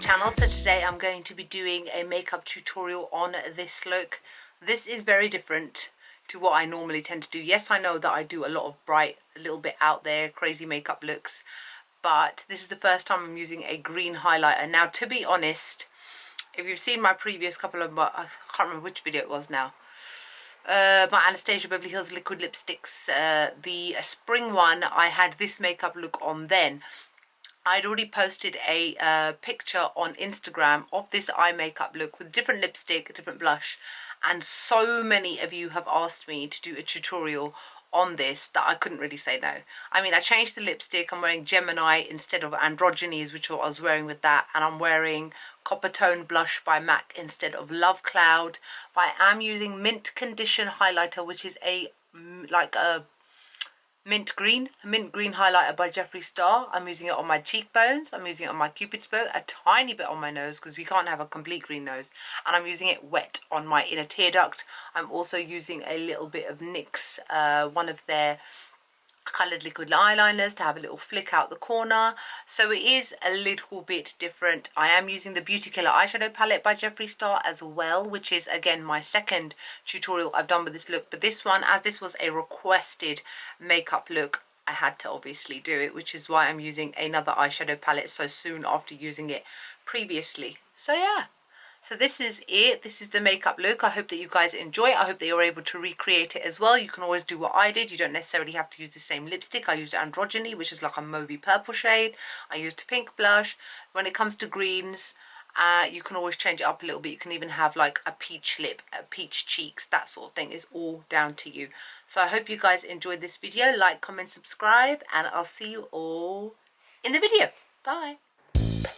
channel. So today I'm going to be doing a makeup tutorial on this look. This is very different to what I normally tend to do. Yes, I know that I do a lot of bright, a little bit out there, crazy makeup looks, but this is the first time I'm using a green highlighter. Now, to be honest, if you've seen my previous couple of, I can't remember which video it was now, my Anastasia Beverly Hills liquid lipsticks, the spring one, I had this makeup look on then. I'd already posted a picture on Instagram of this eye makeup look with different lipstick, different blush, and so many of you have asked me to do a tutorial on this that I couldn't really say no. I mean, I changed the lipstick. I'm wearing Gemini instead of Androgynes, which I was wearing with that, and I'm wearing Coppertone blush by MAC instead of Love Cloud. But I am using Mint Condition highlighter, which is a like a mint green highlighter by Jeffree Star. I'm using it on my cheekbones, I'm using it on my cupid's bow, a tiny bit on my nose because we can't have a complete green nose, and I'm using it wet on my inner tear duct. I'm also using a little bit of NYX, one of their coloured liquid eyeliners, to have a little flick out the corner. So it is a little bit different. I am using the Beauty Killer eyeshadow palette by Jeffree Star as well, which is again my second tutorial I've done with this look. But this one, as this was a requested makeup look, I had to obviously do it, which is why I'm using another eyeshadow palette so soon after using it previously. So yeah. So this is it. This is the makeup look. I hope that you guys enjoy it. I hope that you're able to recreate it as well. You can always do what I did. You don't necessarily have to use the same lipstick. I used Androgyny, which is like a mauvey purple shade. I used a pink blush. When it comes to greens, you can always change it up a little bit. You can even have like a peach lip, a peach cheeks, that sort of thing. Is all down to you. So I hope you guys enjoyed this video. Like, comment, subscribe, and I'll see you all in the video. Bye.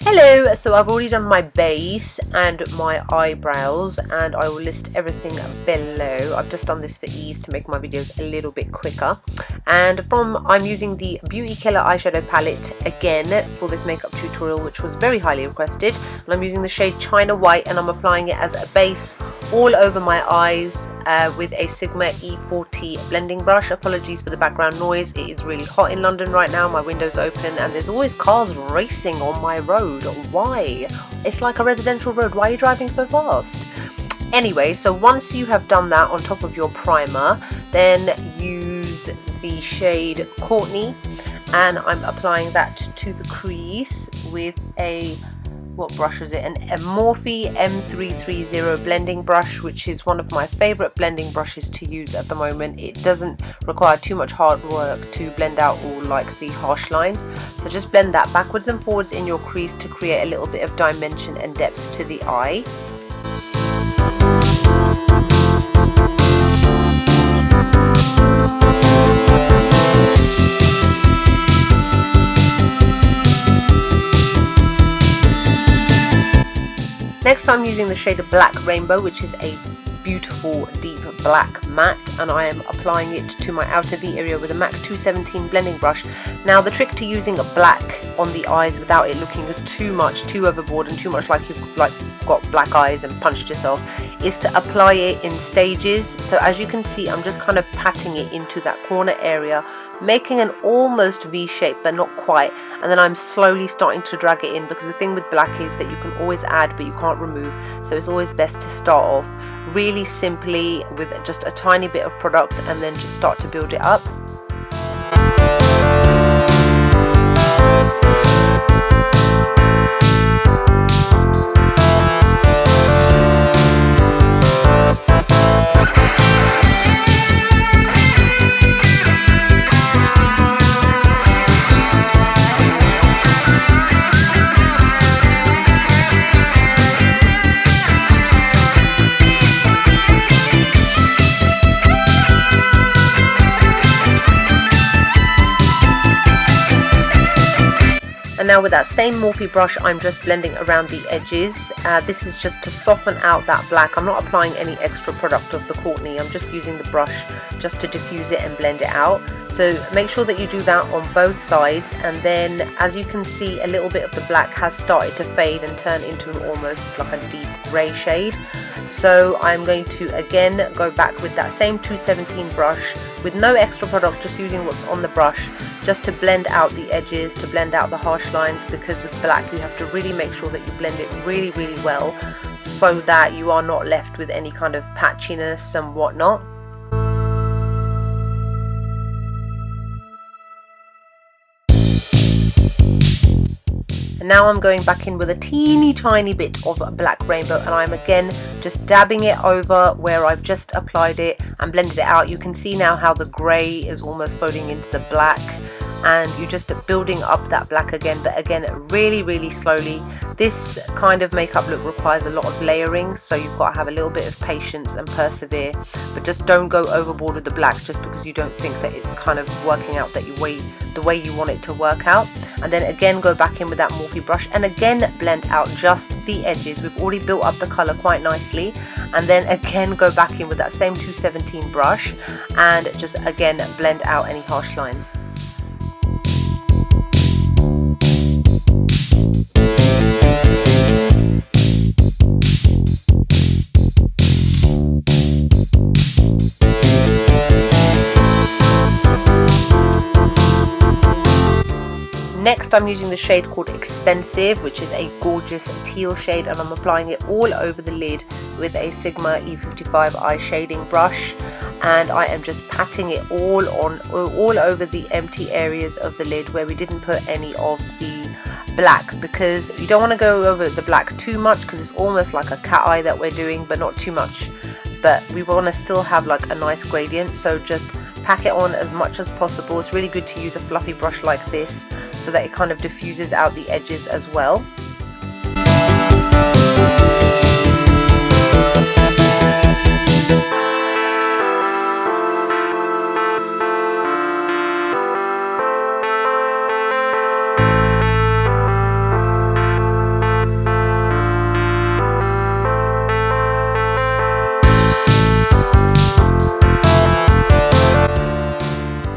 Hello, so I've already done my base and my eyebrows, and I will list everything below. I've just done this for ease to make my videos a little bit quicker. And I'm using the Beauty Killer eyeshadow palette again for this makeup tutorial, which was very highly requested. And I'm using the shade China White, and I'm applying it as a base all over my eyes with a Sigma E40 blending brush. Apologies for the background noise. It is really hot in London right now. My window's open and there's always cars racing on my road. Why? It's like a residential road. Why are you driving so fast? Anyway, so once you have done that on top of your primer, then use the shade Courtney, and I'm applying that to the crease with a, what brush is it? A Morphe M330 blending brush, which is one of my favorite blending brushes to use at the moment. It doesn't require too much hard work to blend out all like the harsh lines. So just blend that backwards and forwards in your crease to create a little bit of dimension and depth to the eye. Next, I'm using the shade of Black Rainbow, which is a beautiful deep black matte, and I am applying it to my outer V area with a MAC 217 blending brush. Now, the trick to using a black on the eyes without it looking too overboard and too much like you've got black eyes and punched yourself is to apply it in stages. So as you can see, I'm just kind of patting it into that corner area, making an almost V shape but not quite, and then I'm slowly starting to drag it in, because the thing with black is that you can always add but you can't remove, so it's always best to start off really simply with just a tiny bit of product and then just start to build it up. And now with that same Morphe brush, I'm just blending around the edges. This is just to soften out that black. I'm not applying any extra product of the Courtney. I'm just using the brush just to diffuse it and blend it out. So make sure that you do that on both sides. And then, as you can see, a little bit of the black has started to fade and turn into an almost like a deep grey shade. So I'm going to again go back with that same 217 brush with no extra product, just using what's on the brush, just to blend out the edges, to blend out the harsh lines, because with black you have to really make sure that you blend it really well, so that you are not left with any kind of patchiness and whatnot. And now I'm going back in with a teeny tiny bit of black rainbow, and I'm again just dabbing it over where I've just applied it and blended it out. You can see now how the grey is almost folding into the black, and you're just building up that black again, but again really slowly. This kind of makeup look requires a lot of layering, so you've got to have a little bit of patience and persevere, but just don't go overboard with the black just because you don't think that it's kind of working out that the way you want it to work out. And then again go back in with that Morphe brush and again blend out just the edges. We've already built up the colour quite nicely, and then again go back in with that same 217 brush and just again blend out any harsh lines. Next I'm using the shade called Expensive, which is a gorgeous teal shade, and I'm applying it all over the lid with a Sigma E55 eye shading brush, and I am just patting it all over the empty areas of the lid where we didn't put any of the black, because you don't want to go over the black too much because it's almost like a cat eye that we're doing, but not too much, but we want to still have like a nice gradient. So just pack it on as much as possible. It's really good to use a fluffy brush like this so that it kind of diffuses out the edges as well.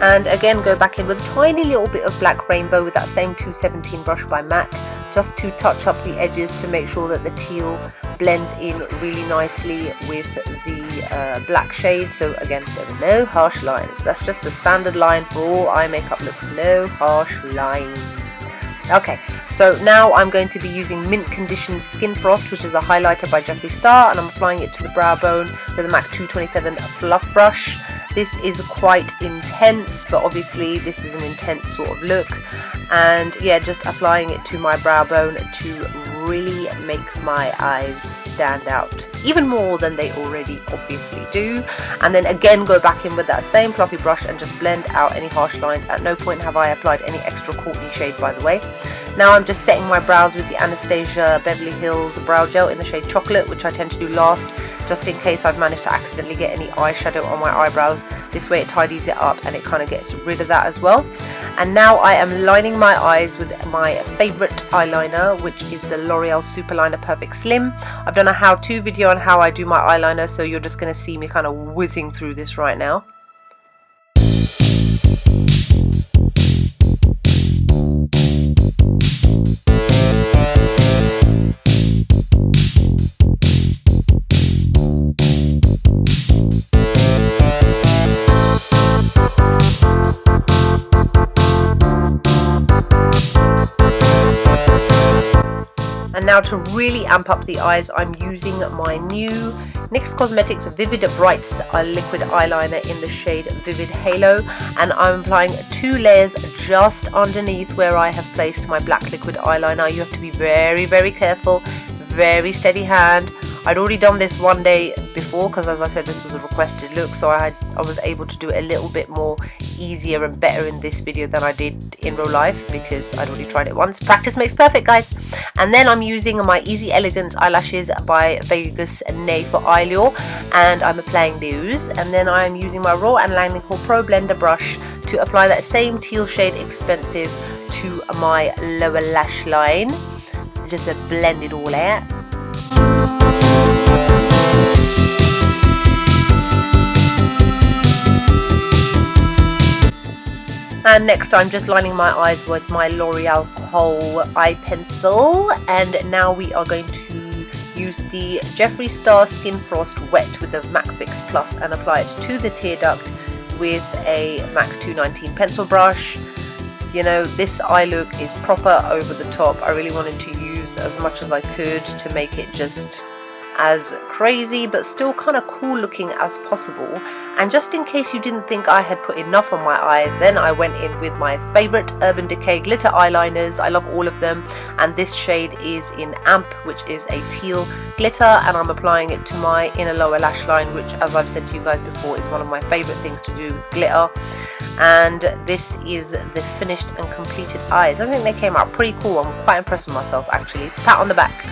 And again go back in with a tiny little bit of black rainbow with that same 217 brush by MAC, just to touch up the edges to make sure that the teal blends in really nicely with the black shade. So again, there are no harsh lines. That's just the standard line for all eye makeup looks, no harsh lines. Okay, so now I'm going to be using Mint Condition Skin Frost, which is a highlighter by Jeffree Star, and I'm applying it to the brow bone with a MAC 227 fluff brush. This is quite intense, but obviously this is an intense sort of look, and yeah, just applying it to my brow bone to really make my eyes stand out even more than they already obviously do. And then again go back in with that same fluffy brush and just blend out any harsh lines. At no point have I applied any extra Courtney shade, by the way. Now I'm just setting my brows with the Anastasia Beverly Hills brow gel in the shade Chocolate, which I tend to do last, just in case I've managed to accidentally get any eyeshadow on my eyebrows. This way it tidies it up and it kind of gets rid of that as well. And now I am lining my eyes with my favourite eyeliner, which is the L'Oreal Superliner Perfect Slim. I've done a how-to video on how I do my eyeliner, so you're just going to see me kind of whizzing through this right now. And now to really amp up the eyes, I'm using my new NYX Cosmetics Vivd Brights liquid eyeliner in the shade Vivid Halo, and I'm applying 2 layers just underneath where I have placed my black liquid eyeliner. You have to be very careful, very steady hand. I'd already done this one day before because, as I said, this was a requested look, so I was able to do it a little bit more easier and better in this video than I did in real life because I'd already tried it once. Practice makes perfect, guys. And then I'm using my Easy Elegance eyelashes by Vegas for Eylure, and I'm applying those. And then I'm using my Raw and Langnickel Pro Blender brush to apply that same teal shade Expensive to my lower lash line. Just blend it all out. And next I'm just lining my eyes with my L'Oreal Kohl eye pencil, and now we are going to use the Jeffree Star Skin Frost Wet with the MAC Fix Plus and apply it to the tear duct with a MAC 219 pencil brush. You know, this eye look is proper over the top. I really wanted to use as much as I could to make it just as crazy but still kind of cool looking as possible. And just in case you didn't think I had put enough on my eyes, then I went in with my favorite Urban Decay glitter eyeliners. I love all of them, and this shade is in Amp, which is a teal glitter, and I'm applying it to my inner lower lash line, which, as I've said to you guys before, is one of my favorite things to do with glitter. And this is the finished and completed eyes. I think they came out pretty cool. I'm quite impressed with myself, actually. Pat on the back.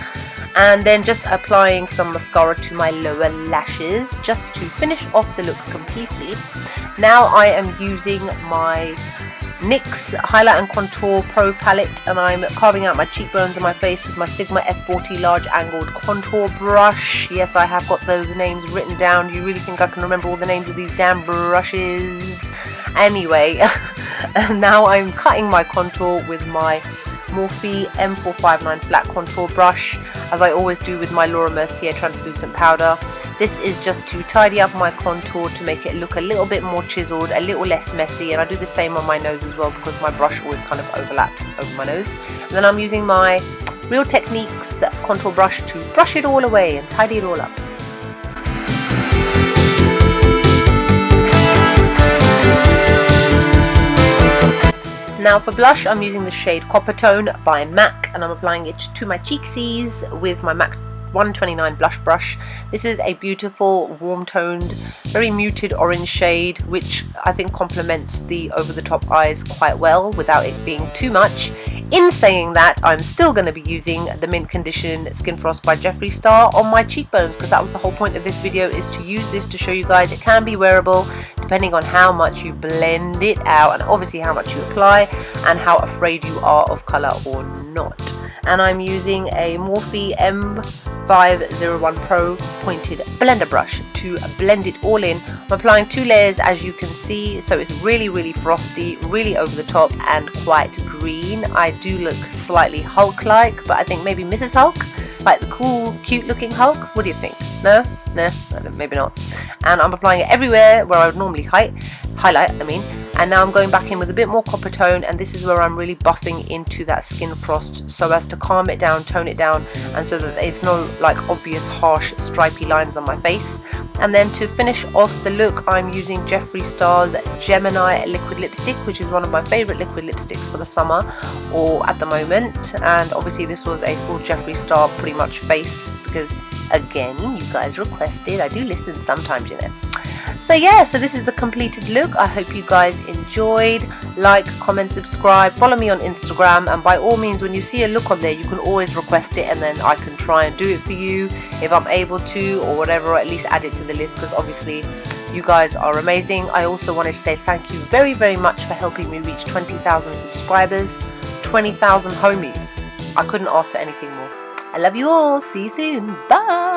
And then just applying some mascara to my lower lashes just to finish off the look completely. Now I am using my NYX Highlight and Contour Pro palette, and I'm carving out my cheekbones and my face with my Sigma F40 large angled contour brush. Yes, I have got those names written down. You really think I can remember all the names of these damn brushes? Anyway, now I'm cutting my contour with my Morphe M459 flat contour brush, as I always do with my Mercier translucent powder. This is just to tidy up my contour to make it look a little bit more chiseled, a little less messy, and I do the same on my nose as well because my brush always kind of overlaps over my nose. And then I'm using my Real Techniques contour brush to brush it all away and tidy it all up. Now for blush, I'm using the shade Coppertone by MAC, and I'm applying it to my cheeksies with my MAC 129 blush brush. This is a beautiful, warm-toned, very muted orange shade, which I think complements the over-the-top eyes quite well without it being too much. In saying that, I'm still going to be using the Mint Condition Skin Frost by Jeffree Star on my cheekbones, because that was the whole point of this video, is to use this to show you guys it can be wearable depending on how much you blend it out and obviously how much you apply and how afraid you are of colour or not. And I'm using a Morphe M501 Pro pointed blender brush to blend it all in. I'm applying 2 layers, as you can see, so it's really frosty, really over the top and quite green. I do look slightly Hulk-like, but I think maybe Mrs. Hulk, like the cool, cute looking Hulk. What do you think? No? Nah, maybe not. And I'm applying it everywhere where I would normally highlight, and now I'm going back in with a bit more Coppertone, and this is where I'm really buffing into that Skin Frost so as to calm it down, tone it down, and so that there's no like obvious harsh stripy lines on my face. And then to finish off the look, I'm using Jeffree Star's Gemini liquid lipstick, which is one of my favorite liquid lipsticks for the summer or at the moment. And obviously this was a full Jeffree Star pretty much face, because again, you guys requested. I do listen sometimes, you know. So yeah, so this is the completed look. I hope you guys enjoyed. Like, comment, subscribe, follow me on Instagram, and by all means, when you see a look on there, you can always request it and then I can try and do it for you if I'm able to, or whatever, or at least add it to the list, because obviously you guys are amazing. I also wanted to say thank you very much for helping me reach 20,000 subscribers, 20,000 homies. I couldn't ask for anything more. I love you all. See you soon. Bye.